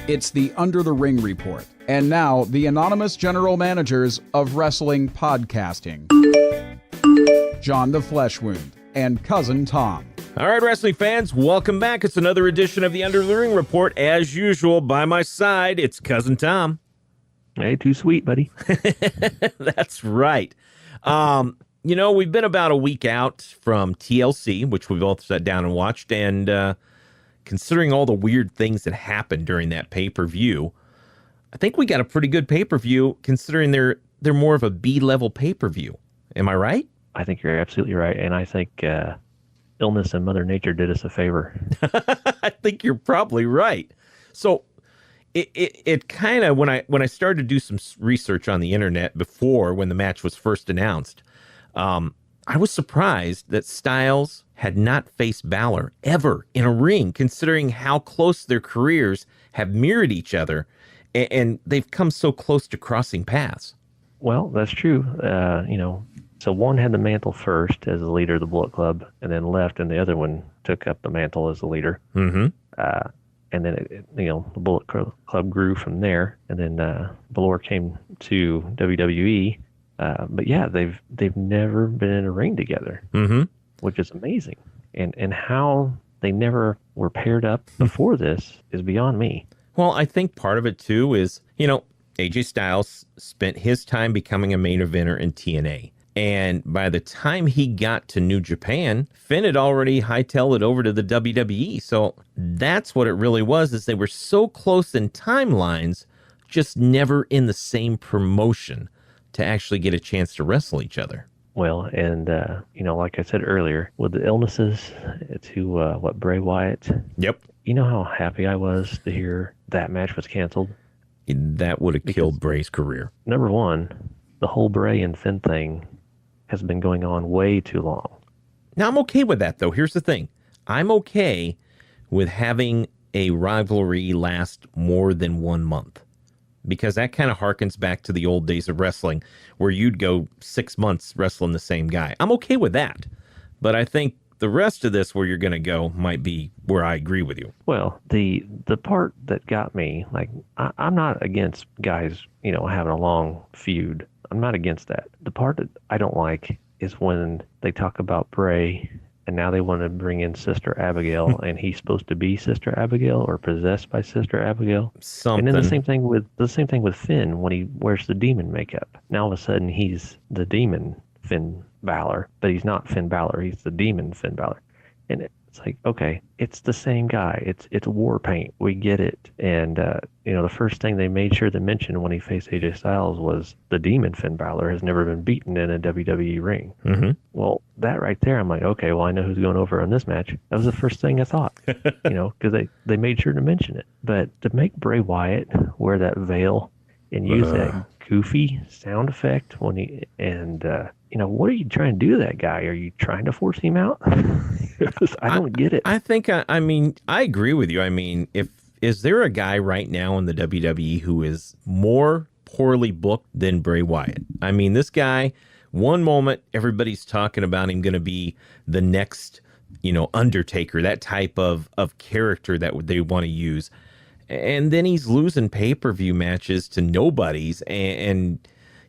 It's the Under the Ring Report. And now, the anonymous general managers of wrestling podcasting. John the Fleshwound and Cousin Tom. All right, wrestling fans, welcome back. It's another edition of the Under the Ring Report. As usual, by my side, it's Cousin Tom. Hey, too sweet, buddy. That's right. We've been about a week out from TLC, which we both sat down and watched, and considering all the weird things that happened during that pay-per-view, I think we got a pretty good pay-per-view, considering they're more of a B-level pay-per-view. Am I right? I think you're absolutely right, and I think illness and Mother Nature did us a favor. I think you're probably right. So it kind of, when I started to do some research on the internet before, when the match was first announced, I was surprised that Styles had not faced Balor ever in a ring, considering how close their careers have mirrored each other, and they've come so close to crossing paths. Well, that's true. So one had the mantle first as the leader of the Bullet Club, and then left, and the other one took up the mantle as the leader. Mm-hmm. And then, the Bullet Club grew from there, and then Balor came to WWE. But yeah, they've never been in a ring together, mm-hmm. which is amazing. And how they never were paired up before this is beyond me. Well, I think part of it, too, is, AJ Styles spent his time becoming a main eventer in TNA. And by the time he got to New Japan, Finn had already hightailed it over to the WWE. So that's what it really was, is they were so close in timelines, just never in the same promotion to actually get a chance to wrestle each other. Well, and, like I said earlier, with the illnesses to Bray Wyatt. Yep. You know how happy I was to hear that match was canceled? That would have killed Bray's career. Number one, the whole Bray and Finn thing has been going on way too long. Now, I'm okay with that, though. Here's the thing. I'm okay with having a rivalry last more than 1 month, because that kind of harkens back to the old days of wrestling where you'd go 6 months wrestling the same guy. I'm okay with that. But I think the rest of this, where you're going to go, might be where I agree with you. Well, the part that got me, I'm not against guys, having a long feud. I'm not against that. The part that I don't like is when they talk about Bray, and now they want to bring in Sister Abigail, and he's supposed to be Sister Abigail or possessed by Sister Abigail. Something. And then the same thing with Finn when he wears the demon makeup. Now all of a sudden he's the demon Finn Balor, but he's not Finn Balor. He's the demon Finn Balor, and it's like, okay, it's the same guy. It's war paint. We get it. And the first thing they made sure to mention when he faced AJ Styles was the demon Finn Balor has never been beaten in a WWE ring. Mm-hmm. Well, that right there, I'm like, okay, well, I know who's going over on this match. That was the first thing I thought, because they made sure to mention it. But to make Bray Wyatt wear that veil and use that goofy sound effect when he, and what are you trying to do to that guy? Are you trying to force him out? I don't get it. I think, I agree with you. Is there a guy right now in the WWE who is more poorly booked than Bray Wyatt? This guy, one moment, everybody's talking about him going to be the next, Undertaker, that type of character that they want to use. And then he's losing pay-per-view matches to nobodies, and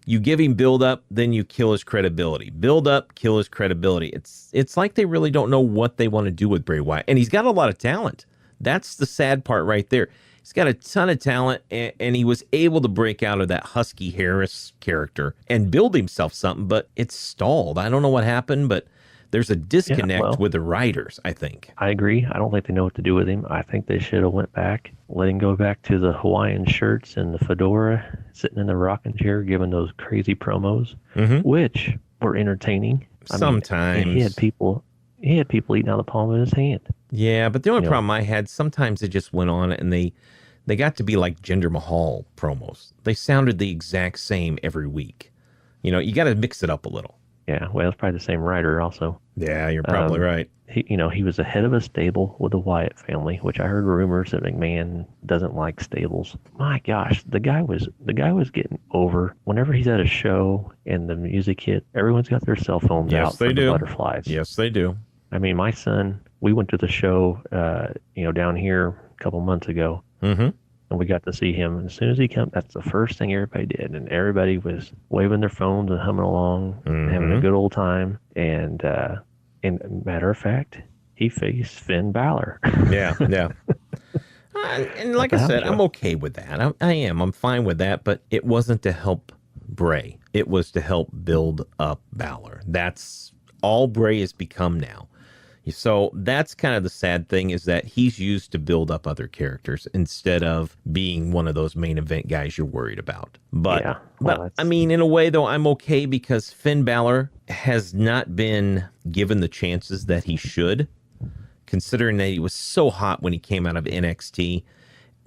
you give him build-up, then you kill his credibility. Build up, kill his credibility. It's like they really don't know what they want to do with Bray Wyatt. And he's got a lot of talent. That's the sad part right there. He's got a ton of talent, and he was able to break out of that Husky Harris character and build himself something, but it's stalled. I don't know what happened, but there's a disconnect with the writers, I think. I agree. I don't think they know what to do with him. I think they should have went back, let him go back to the Hawaiian shirts and the fedora, sitting in the rocking chair, giving those crazy promos, which were entertaining. Sometimes. He had people eating out of the palm of his hand. Yeah, but the only problem I had, sometimes they just went on and they got to be like Jinder Mahal promos. They sounded the exact same every week. You got to mix it up a little. Yeah, well, it's probably the same writer also. Yeah, you're probably right. He was the head of a stable with the Wyatt family, which I heard rumors that McMahon doesn't like stables. My gosh, the guy was getting over. Whenever he's at a show and the music hit, everyone's got their cell phones out for the butterflies. Yes, they do. My son, we went to the show, down here a couple months ago. Mm-hmm. And we got to see him. And as soon as he came, that's the first thing everybody did. And everybody was waving their phones and humming along, having a good old time. And matter of fact, he faced Finn Balor. Yeah. And like I said, I'm okay with that. I am. I'm fine with that. But it wasn't to help Bray. It was to help build up Balor. That's all Bray has become now. So that's kind of the sad thing, is that he's used to build up other characters instead of being one of those main event guys you're worried about. But, I mean, in a way, though, I'm okay, because Finn Balor has not been given the chances that he should, considering that he was so hot when he came out of NXT,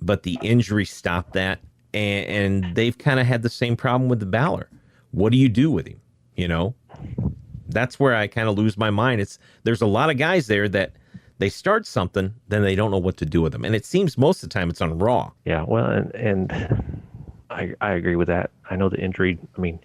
but the injury stopped that. And they've kind of had the same problem with the Balor. What do you do with him? You know? That's where I kind of lose my mind. There's a lot of guys there that they start something, then they don't know what to do with them. And it seems most of the time it's on Raw. Yeah, well, and I agree with that. I know the injury. I mean,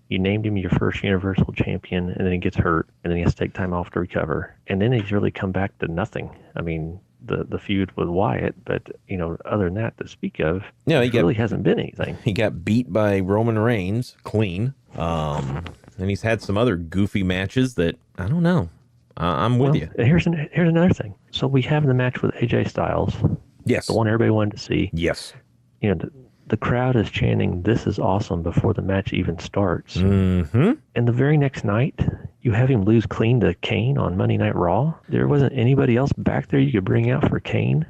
you named him your first Universal Champion, and then he gets hurt, and then he has to take time off to recover. And then he's really come back to nothing. I mean, the feud with Wyatt, but, you know, other than that to speak of, really hasn't been anything. He got beat by Roman Reigns clean. And he's had some other goofy matches that, I don't know. I'm with you. Here's another thing. So we have the match with AJ Styles. Yes. The one everybody wanted to see. Yes. You know, the crowd is chanting, "This is awesome," before the match even starts. Mm-hmm. And the very next night, you have him lose clean to Kane on Monday Night Raw. There wasn't anybody else back there you could bring out for Kane.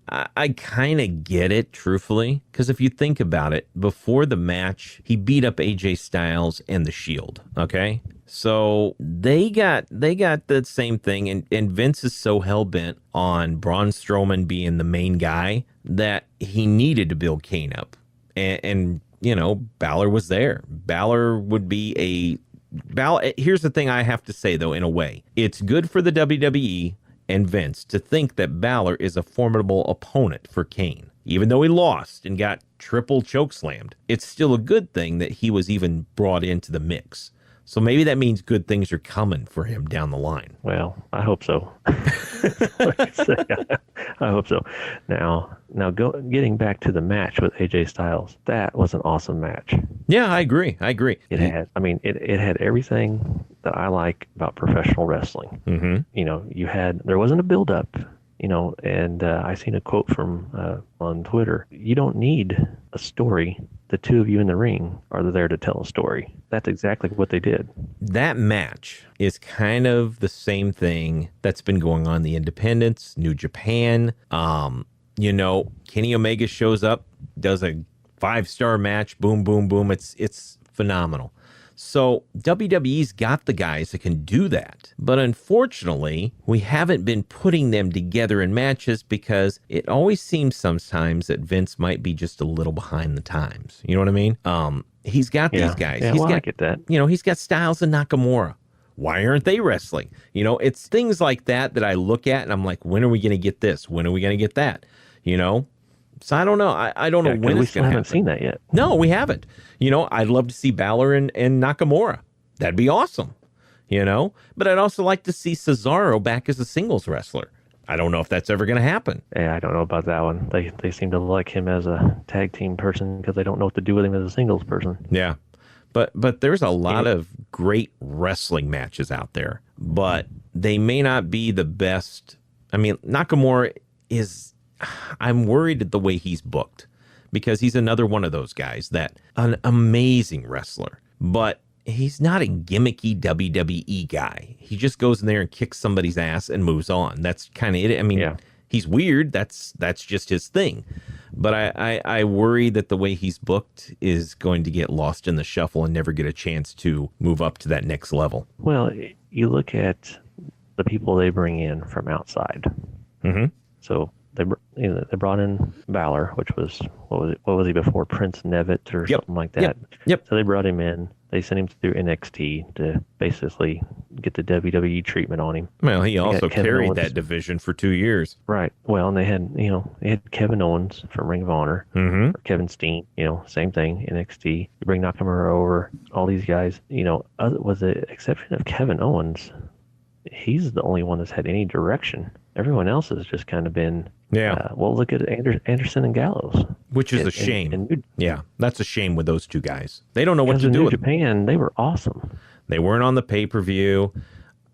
I kind of get it, truthfully, because if you think about it, before the match, he beat up AJ Styles and The Shield, okay? So they got the same thing, and Vince is so hell-bent on Braun Strowman being the main guy that he needed to build Kane up. And you know, Balor was there. Balor would be here's the thing I have to say, though, in a way. It's good for the WWE and Vince to think that Balor is a formidable opponent for Kane. Even though he lost and got triple chokeslammed, it's still a good thing that he was even brought into the mix. So maybe that means good things are coming for him down the line. Well, I hope so. I hope so. Now, getting back to the match with AJ Styles, that was an awesome match. Yeah, I agree. It had everything that I like about professional wrestling. Mm-hmm. You know, there wasn't a build-up. You know, and I seen a quote from on Twitter. You don't need a story. The two of you in the ring are there to tell a story. That's exactly what they did. That match is kind of the same thing that's been going on in the Independents, New Japan. You know, Kenny Omega shows up, does a 5-star match, boom, boom, boom. It's phenomenal. So WWE's got the guys that can do that. But unfortunately, we haven't been putting them together in matches because it always seems sometimes that Vince might be just a little behind the times. You know what I mean? He's got these guys. Yeah, I get that. You know, he's got Styles and Nakamura. Why aren't they wrestling? You know, it's things like that I look at and I'm like, when are we going to get this? When are we going to get that? You know? So I don't know. I don't know when it's going to happen. We haven't seen that yet. No, we haven't. You know, I'd love to see Balor and Nakamura. That'd be awesome. You know, but I'd also like to see Cesaro back as a singles wrestler. I don't know if that's ever going to happen. Yeah, I don't know about that one. They seem to like him as a tag team person because they don't know what to do with him as a singles person. Yeah, but there's a lot of great wrestling matches out there, but they may not be the best. I mean, Nakamura is. I'm worried at the way he's booked because he's another one of those guys that an amazing wrestler, but he's not a gimmicky WWE guy. He just goes in there and kicks somebody's ass and moves on. That's kind of it. I mean, He's weird. That's just his thing. But I worry that the way he's booked is going to get lost in the shuffle and never get a chance to move up to that next level. Well, you look at the people they bring in from outside. Mm-hmm. So they brought in Balor, which was what was he before, Prince Nevitt or something like that. Yep. So they brought him in. They sent him through NXT to basically get the WWE treatment on him. Well, he also carried that division for 2 years. Right. Well, and they had Kevin Owens from Ring of Honor, or Kevin Steen. You know, same thing. NXT. You bring Nakamura over. All these guys. You know, with the exception of Kevin Owens, he's the only one that's had any direction. Everyone else has just kind of been, Yeah. well, look at Anderson and Gallows. Which is a shame. And Yeah, that's a shame with those two guys. They don't know what because to in do New with them. Japan, they were awesome. They weren't on the pay-per-view.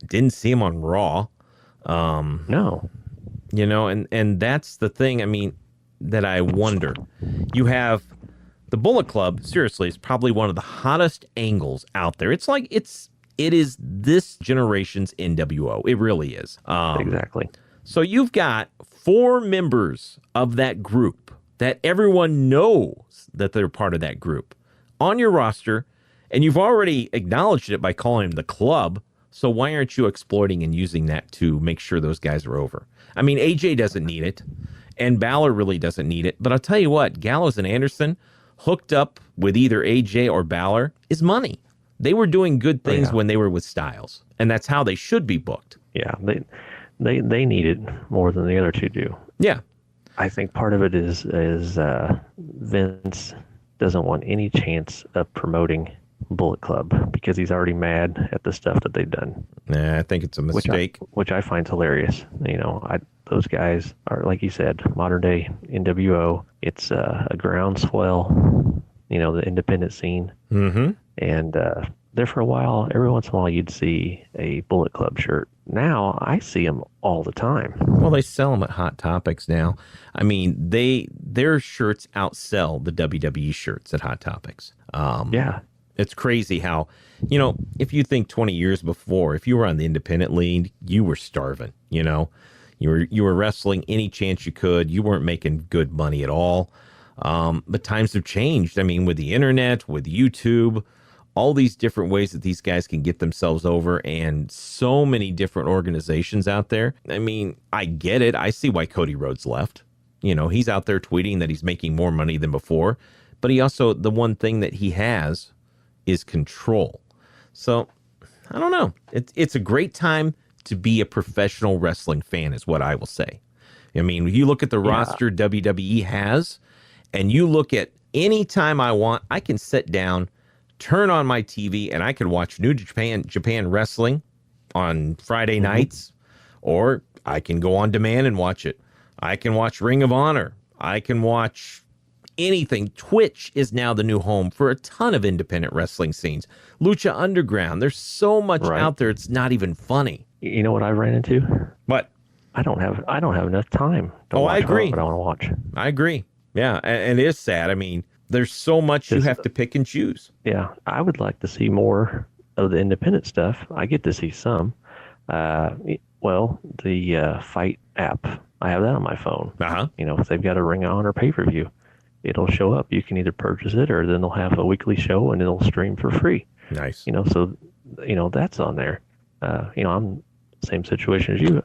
Didn't see them on Raw. No. You know, and that's the thing, I mean, that I wonder. You have the Bullet Club, seriously, is probably one of the hottest angles out there. It's like it is this generation's NWO. It really is. Exactly. So you've got 4 members of that group that everyone knows that they're part of that group on your roster, and you've already acknowledged it by calling them the club. So why aren't you exploiting and using that to make sure those guys are over? I mean, AJ doesn't need it, and Balor really doesn't need it. But I'll tell you what, Gallows and Anderson hooked up with either AJ or Balor is money. They were doing good things when they were with Styles, and that's how they should be booked. Yeah, they need it more than the other two do. Yeah. I think part of it is Vince doesn't want any chance of promoting Bullet Club because he's already mad at the stuff that they've done. Nah, I think it's a mistake. Which I find hilarious. You know, those guys are, like you said, modern day NWO. It's a groundswell, you know, the independent scene. Mm-hmm. And there for a while, every once in a while, you'd see a Bullet Club shirt. Now I see them all the time. Well, they sell them at Hot Topics now. I mean, their shirts outsell the WWE shirts at Hot Topics. Yeah. It's crazy how, you know, if you think 20 years before, if you were on the independent league, you were starving, you know. You were wrestling any chance you could. You weren't making good money at all. But times have changed. I mean, with the internet, with YouTube, all these different ways that these guys can get themselves over, and so many different organizations out there. I mean, I get it. I see why Cody Rhodes left. You know, he's out there tweeting that he's making more money than before. But he also, the one thing that he has is control. So, I don't know. It's a great time to be a professional wrestling fan is what I will say. I mean, you look at the roster WWE has, and you look at any time I want, I can sit down, turn on my TV, and I can watch New Japan Wrestling on Friday nights, or I can go on demand and watch it. I can watch Ring of Honor. I can watch anything. Twitch is now the new home for a ton of independent wrestling scenes. Lucha Underground. There's so much out there. It's not even funny. You know what I ran into? What? I don't have enough time to watch I agree. what I want to watch. I agree. Yeah, and it is sad. I mean, there's so much you have to pick and choose. Yeah, I would like to see more of the independent stuff. I get to see some. Well, the Fight app, I have that on my phone. You know, if they've got a Ring of Honor pay-per-view, it'll show up. You can either purchase it, or then they'll have a weekly show and it'll stream for free. Nice. You know, so, you know, that's on there. You know, I'm same situation as you.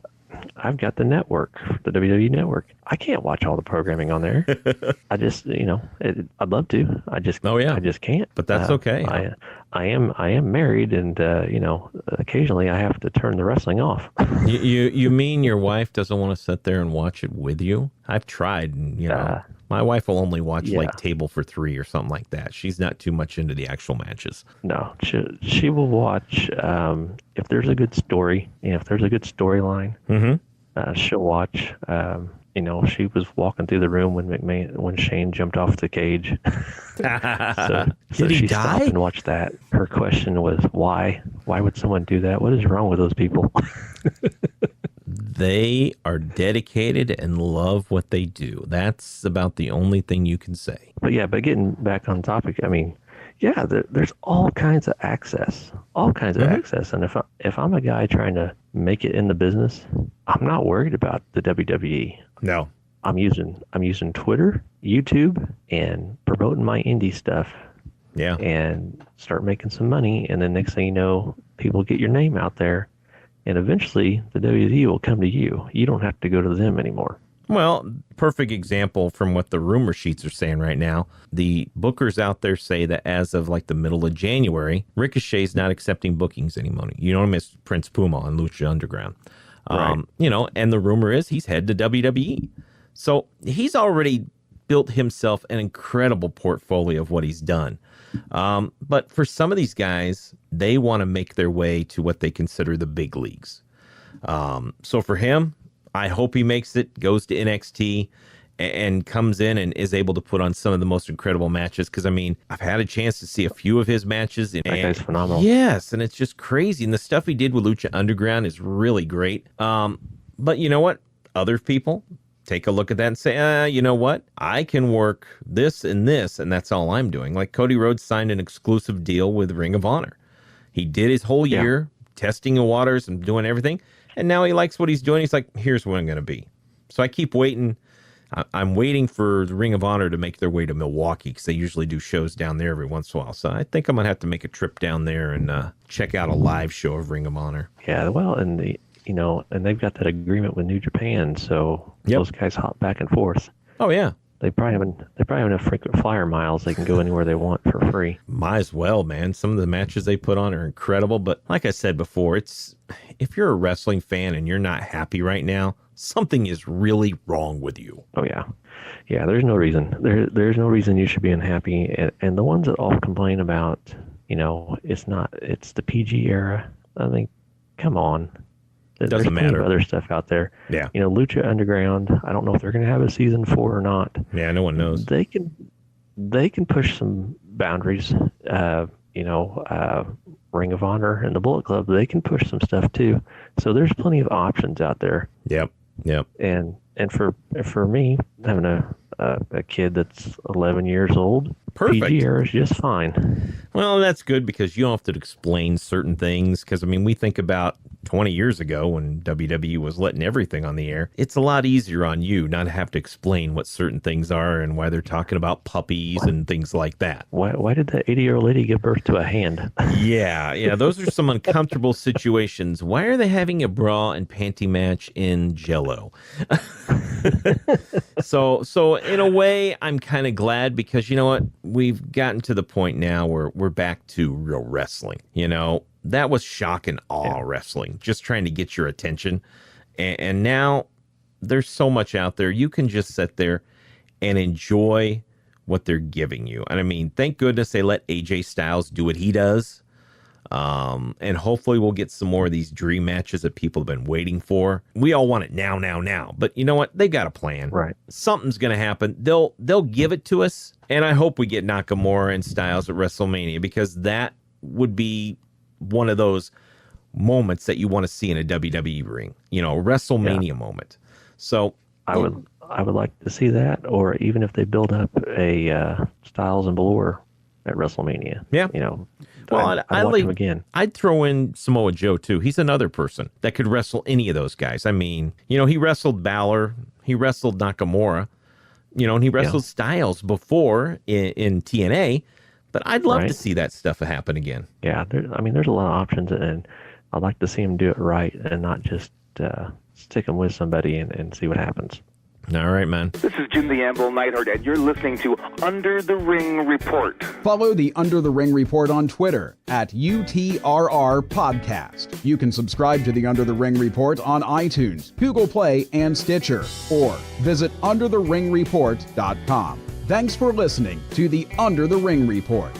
I've got the network, the WWE network. I can't watch all the programming on there. I just, you know, I'd love to. I just, I just can't. But that's okay. I am married, and you know, occasionally I have to turn the wrestling off. you mean your wife doesn't want to sit there and watch it with you? I've tried, and you know, my wife will only watch like Table for Three or something like that. She's not too much into the actual matches. No, she will watch if there's a good story, if there's a good storyline. She'll watch. You know, she was walking through the room when Shane jumped off the cage. so Did he she die? Stopped and watched that. Her question was, why? Why would someone do that? What is wrong with those people? They are dedicated and love what they do. That's about the only thing you can say. But getting back on topic, I mean, there's all kinds of access, access. And if I'm a guy trying to make it in the business, I'm not worried about the WWE. No, I'm using Twitter, YouTube, and promoting my indie stuff. Yeah, and start making some money. And then next thing you know, people get your name out there, and eventually the WWE will come to you. You don't have to go to them anymore. Well, perfect example from what the rumor sheets are saying right now. The bookers out there say that as of like the middle of January, Ricochet's not accepting bookings anymore. You know him as Prince Puma on Lucha Underground. Right. You know, and the rumor is he's headed to WWE. So he's already built himself an incredible portfolio of what he's done. But for some of these guys, they want to make their way to what they consider the big leagues. So for him, I hope he makes it, goes to NXT, and comes in and is able to put on some of the most incredible matches. Because, I mean, I've had a chance to see a few of his matches. That guy's phenomenal. Yes, and it's just crazy. And the stuff he did with Lucha Underground is really great. But you know what? Other people take a look at that and say, you know what? I can work this, and that's all I'm doing. Like Cody Rhodes signed an exclusive deal with Ring of Honor. He did his whole year testing the waters and doing everything. And now he likes what he's doing. He's like, here's what I'm going to be. So I keep waiting. I'm waiting for the Ring of Honor to make their way to Milwaukee because they usually do shows down there every once in a while. So I think I'm going to have to make a trip down there and check out a live show of Ring of Honor. Yeah, well, and they've got that agreement with New Japan, so those guys hop back and forth. Oh yeah. They probably have enough frequent flyer miles. They can go anywhere they want for free. Might as well, man. Some of the matches they put on are incredible. But like I said before, if you're a wrestling fan and you're not happy right now, something is really wrong with you. Oh yeah, yeah. There's no reason. There's no reason you should be unhappy. And the ones that all complain about, it's the PG era. I think, come on. Doesn't matter. Other stuff out there. Yeah. Lucha Underground. I don't know if they're going to have a season 4 or not. Yeah, no one knows. They can push some boundaries. Ring of Honor and the Bullet Club. They can push some stuff too. So there's plenty of options out there. Yep. And for me, having a kid that's 11 years old, perfect. PG era is just fine. Well, that's good because you don't have to explain certain things. Because, I mean, we think about 20 years ago when WWE was letting everything on the air. It's a lot easier on you not to have to explain what certain things are and why they're talking about puppies and things like that. Why did that 80-year-old lady give birth to a hand? Yeah. Those are some uncomfortable situations. Why are they having a bra and panty match in Jell-O? So in a way, I'm kind of glad because you know what? We've gotten to the point now where we're back to real wrestling. That was shock and awe wrestling, just trying to get your attention. And now there's so much out there. You can just sit there and enjoy what they're giving you. And I mean, thank goodness they let AJ Styles do what he does. And hopefully we'll get some more of these dream matches that people have been waiting for. We all want it now. But you know what? They got a plan. Right. Something's going to happen. They'll give it to us. And I hope we get Nakamura and Styles at WrestleMania because that would be one of those moments that you want to see in a WWE ring, a WrestleMania moment. So I would like to see that, or even if they build up a Styles and Balor at WrestleMania. Yeah. Well, I'd watch him again. I'd throw in Samoa Joe too. He's another person that could wrestle any of those guys. I mean, he wrestled Balor, he wrestled Nakamura, and he wrestled Styles before in TNA. But I'd love to see that stuff happen again. Yeah, there's a lot of options, and I'd like to see him do it right and not just stick him with somebody and see what happens. All right, man. This is Jim the Anvil Neidhart, and you're listening to Under the Ring Report. Follow the Under the Ring Report on Twitter at UTRR Podcast. You can subscribe to the Under the Ring Report on iTunes, Google Play, and Stitcher, or visit undertheringreport.com. Thanks for listening to the Under the Ring Report.